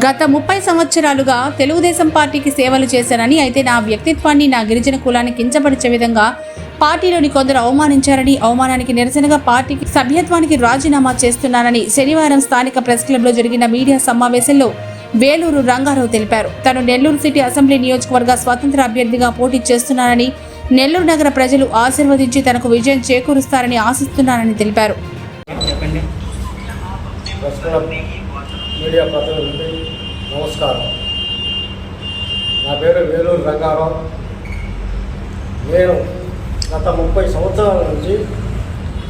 గత 30 సంవత్సరాలుగా తెలుగుదేశం పార్టీకి సేవలు చేశానని, అయితే నా వ్యక్తిత్వాన్ని నా గిరిజన కులాన్ని కించపరిచే విధంగా పార్టీలోని కొందరు అవమానించారని, అవమానానికి నిరసనగా పార్టీకి సభ్యత్వానికి రాజీనామా చేస్తున్నానని శనివారం స్థానిక ప్రెస్ క్లబ్లో జరిగిన మీడియా సమావేశంలో వేలూరు రంగారావు తెలిపారు. తాను నెల్లూరు సిటీ అసెంబ్లీ నియోజకవర్గ స్వతంత్ర అభ్యర్థిగా పోటీ చేస్తున్నానని, నెల్లూరు నగర ప్రజలు ఆశీర్వదించి తనకు విజయం చేకూరుస్తారని ఆశిస్తున్నానని తెలిపారు. మీడియా ప్రతినిధులకి నమస్కారం. నా పేరు వేలూరు రంగారావు. నేను గత 30 సంవత్సరాల నుంచి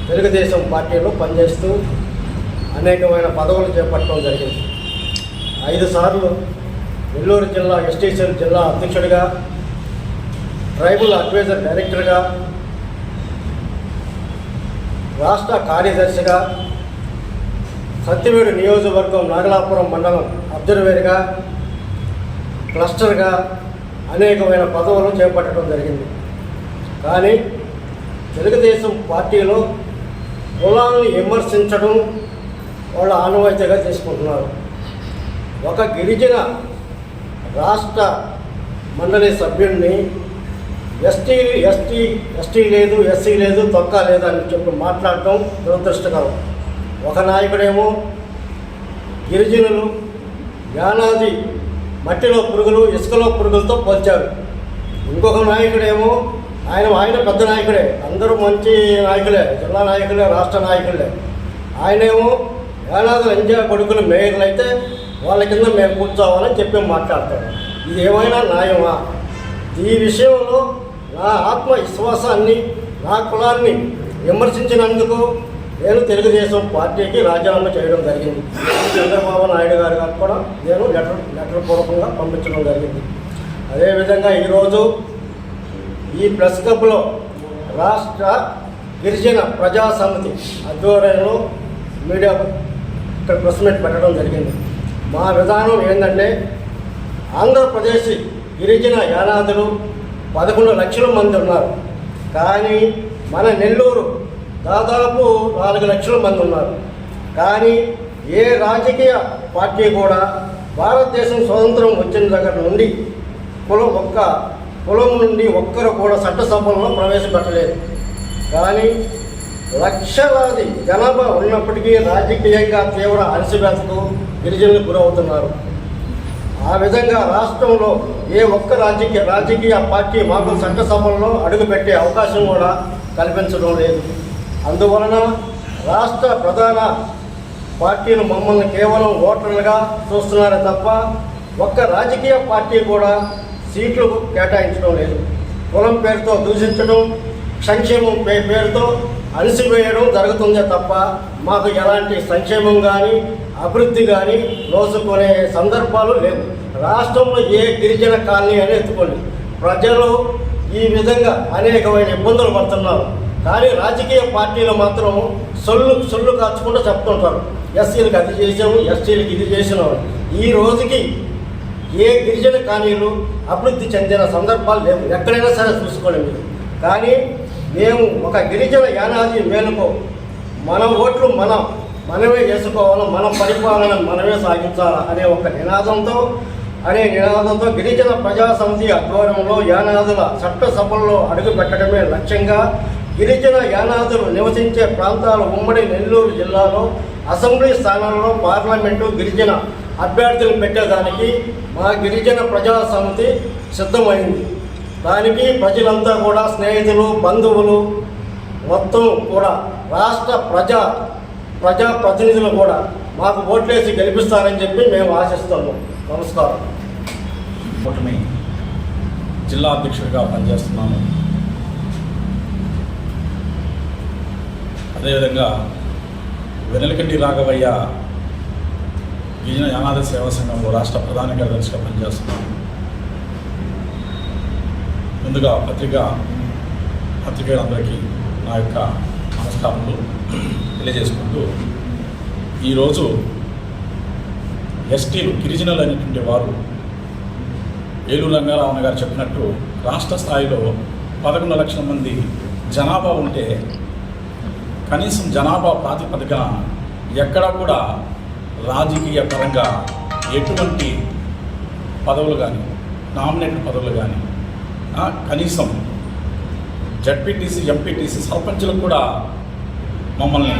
తెలుగుదేశం పార్టీలో పనిచేస్తూ అనేకమైన పదవులు చేపట్టడం జరిగింది. 5 సార్లు నెల్లూరు జిల్లా ఎస్టీ సెల్ జిల్లా అధ్యక్షుడిగా, ట్రైబల్ అడ్వైజర్ డైరెక్టర్గా, రాష్ట్ర కార్యదర్శిగా, సత్యవేడు నియోజకవర్గం నాగలాపురం మండలం అబ్జర్వేర్గా, క్లస్టర్గా అనేకమైన పదవులు చేపట్టడం జరిగింది. కానీ తెలుగుదేశం పార్టీలో కులాన్ని విమర్శించడం వాళ్ళ ఆనవాయితీగా తీసుకుంటున్నారు. ఒక గిరిజన రాష్ట్ర మండలి సభ్యుడిని ఎస్టీ లేదు, ఎస్సీ లేదు, తొక్క లేదు అని చెప్పి మాట్లాడటం దురదృష్టకరం. ఒక నాయకుడేమో గిరిజనులు యానాది మట్టిలో పురుగులు, ఇసుకలో పురుగులతో పోల్చారు. ఇంకొక నాయకుడేమో ఆయన పెద్ద నాయకుడే, అందరూ మంచి నాయకులే, జిల్లా నాయకులే, రాష్ట్ర నాయకులే. ఆయనేమో యానాదులు ఎంజాయ్ కొడుకులు మేయర్లు అయితే వాళ్ళ కింద మేము కూర్చోవాలని చెప్పి మాట్లాడతాడు. ఇది ఏమైనా న్యాయమా? ఈ విషయంలో నా ఆత్మవిశ్వాసాన్ని, నా కులాన్ని విమర్శించినందుకు నేను తెలుగుదేశం పార్టీకి రాజీనామా చేయడం జరిగింది. చంద్రబాబు నాయుడు గారు కూడా నేను లెటర్ పూర్వకంగా పంపించడం జరిగింది. అదేవిధంగా ఈరోజు ఈ ప్రెస్ క్లబ్లో రాష్ట్ర గిరిజన ప్రజా సమితి ఆధ్వర్యంలో మీడియా ప్రెస్ మీట్ పెట్టడం జరిగింది. మా విధానం ఏంటంటే, ఆంధ్రప్రదేశ్ గిరిజన యానాదులు 11 లక్షల మంది ఉన్నారు. కానీ మన నెల్లూరు దాదాపు 4 లక్షల మంది ఉన్నారు. కానీ ఏ రాజకీయ పార్టీ కూడా భారతదేశం స్వతంత్రం వచ్చిన దగ్గర నుండి కులం నుండి ఒక్కరు కూడా చట్టసభల్లో ప్రవేశపెట్టలేదు. కానీ లక్షలాది జనాభా ఉన్నప్పటికీ రాజకీయంగా తీవ్ర అణచివేతకు గిరిజనులు గురవుతున్నారు. ఆ విధంగా రాష్ట్రంలో ఏ ఒక్క రాజకీయ పార్టీ మాకు చట్టసభల్లో అడుగుపెట్టే అవకాశం కూడా కల్పించడం లేదు. అందువలన రాష్ట్ర ప్రధాన పార్టీలు మమ్మల్ని కేవలం ఓటర్లుగా చూస్తున్నారే తప్ప ఒక్క రాజకీయ పార్టీ కూడా సీట్లు కేటాయించడం లేదు. కులం పేరుతో దూషించడం, సంక్షేమం పేరుతో అలసివేయడం జరుగుతుందే తప్ప మాకు ఎలాంటి సంక్షేమం కానీ అభివృద్ధి కానీ నోసుకునే సందర్భాలు లేవు. రాష్ట్రంలో ఏ గిరిజన కాలనీ అని ఎత్తుకోండి, ప్రజలు ఈ విధంగా అనేకమైన ఇబ్బందులు పడుతున్నారు. కానీ రాజకీయ పార్టీలు మాత్రం సొల్లు కాచుకుంటూ చెప్తుంటారు, ఎస్సీలకు అది చేసాము, ఎస్టీలకు ఇది చేసినాము. ఈ రోజుకి ఏ గిరిజన కాలనీలు అభివృద్ధి చెందిన సందర్భాలు లేవు. ఎక్కడైనా సరే చూసుకోండి మీరు. కానీ మేము ఒక గిరిజన యానాది మేలుకో మన ఓట్లు మనమే చేసుకోవాలి, మన పరిపాలన మనమే సాగించాలి అనే ఒక నినాదంతో గిరిజన ప్రజా సమితి ఆధ్వర్యంలో యానాదుల చట్టసభల్లో అడుగుపెట్టడమే లక్ష్యంగా గిరిజన యానాదులు నివసించే ప్రాంతాల ఉమ్మడి నెల్లూరు జిల్లాలో అసెంబ్లీ స్థానాల్లో పార్లమెంటు గిరిజన అభ్యర్థులు పెట్టేదానికి మా గిరిజన ప్రజా సమితి సిద్ధమైంది. దానికి ప్రజలంతా కూడా, స్నేహితులు, బంధువులు మొత్తం కూడా, రాష్ట్ర ప్రజా ప్రతినిధులు కూడా మాకు ఓట్లేసి గెలిపిస్తారని చెప్పి మేము ఆశిస్తున్నాం. నమస్కారం. జిల్లా అధ్యక్షుడిగా పనిచేస్తున్నాను. అదేవిధంగా వెనలకంటి రాఘవయ్య గిరిజన యానాది సేవా సంఘంలో రాష్ట్ర ప్రధాన కార్యదర్శిగా పనిచేస్తున్నాను. ముందుగా పత్రికేయులందరికీ నా యొక్క నమస్కారాలు తెలియజేసుకుంటూ, ఈరోజు ఎస్టీలు గిరిజనులు అనేటువంటి వారు వేలూరు రంగారావు గారు చెప్పినట్టు రాష్ట్ర స్థాయిలో 11 లక్షల మంది జనాభా ఉంటే కనీసం జనాభా ప్రాతిపదికన ఎక్కడ కూడా రాజకీయ పరంగా ఎటువంటి పదవులు కానీ, నామినేటెడ్ పదవులు కానీ, కనీసం జడ్పీటీసీ, ఎంపీటీసీ, సర్పంచులకు కూడా మమ్మల్ని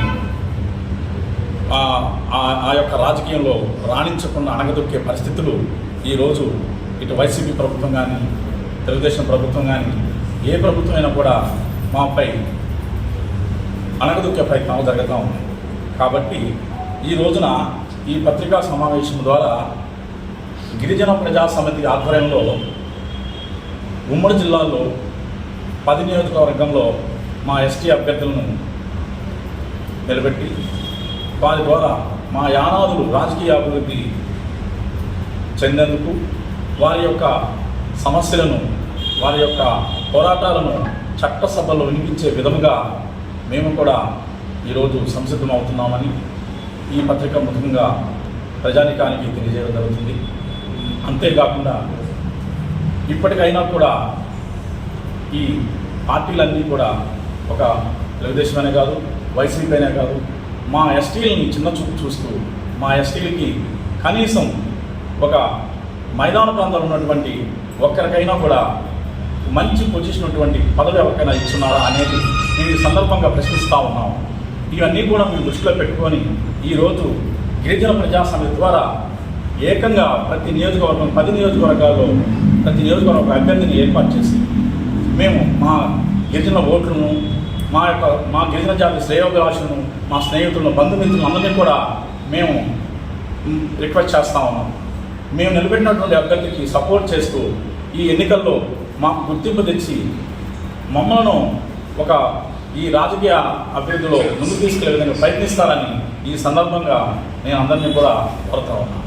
ఆ యొక్క రాజకీయంలో రాణించకుండా అణగదొక్కే పరిస్థితులు ఈరోజు ఇటు వైసీపీ ప్రభుత్వం కానీ, తెలుగుదేశం ప్రభుత్వం కానీ, ఏ ప్రభుత్వం అయినా కూడా మాపై అణగదొక్కే ప్రయత్నాలు జరుగుతూ ఉన్నాయి. కాబట్టి ఈ రోజున ఈ పత్రికా సమావేశం ద్వారా గిరిజన ప్రజా సమితి ఆధ్వర్యంలో ఉమ్మడి జిల్లాలో 10 నియోజకవర్గంలో మా ఎస్టీ అభ్యర్థులను నిలబెట్టి వారి ద్వారా మా యానాదులు రాజకీయ అభివృద్ధి చెందేందుకు, వారి యొక్క సమస్యలను, వారి యొక్క పోరాటాలను చట్టసభలో వినిపించే విధముగా మేము కూడా ఈరోజు సంసిద్ధమవుతున్నామని ఈ పత్రిక ముఖ్యంగా ప్రజానికానికి తెలియజేయడం జరుగుతుంది. అంతేకాకుండా ఇప్పటికైనా కూడా ఈ పార్టీలన్నీ కూడా, ఒక తెలుగుదేశం అనే కాదు, వైసీపీ అనే కాదు, మా ఎస్టీలని చిన్న చూపు చూస్తూ మా ఎస్టీలకి కనీసం ఒక మైదాన ప్రాంతాలు ఉన్నటువంటి ఒక్కరికైనా కూడా మంచి పొజిషన్ ఉన్నటువంటి పదవి ఎవరికైనా ఇచ్చున్నారా అనేది మేము ఈ సందర్భంగా ప్రశ్నిస్తూ ఉన్నాం. ఇవన్నీ కూడా మేము దృష్టిలో పెట్టుకొని ఈరోజు గిరిజన ప్రజా సమితి ద్వారా ఏకంగా ప్రతి నియోజకవర్గం 10 నియోజకవర్గాల్లో ప్రతి నియోజకవర్గం అభ్యర్థిని ఏర్పాటు చేసి మేము మా గిరిజన ఓట్లను, మా గిరిజన జాతి శ్రేయోభిలాషులను, మా స్నేహితులను, బంధుమిత్రులను అందరినీ కూడా మేము రిక్వెస్ట్ చేస్తూ ఉన్నాం. మేము నిలబెట్టినటువంటి అభ్యర్థికి సపోర్ట్ చేస్తూ ఈ ఎన్నికల్లో మాకు గుర్తింపు తెచ్చి మమ్మల్ని ఒక ఈ రాజకీయ అభివృద్ధిలో ముందుకు తీసుకెళ్లే విధంగా ప్రయత్నిస్తారని ఈ సందర్భంగా నేను అందరినీ కూడా కోరుతా ఉన్నాను.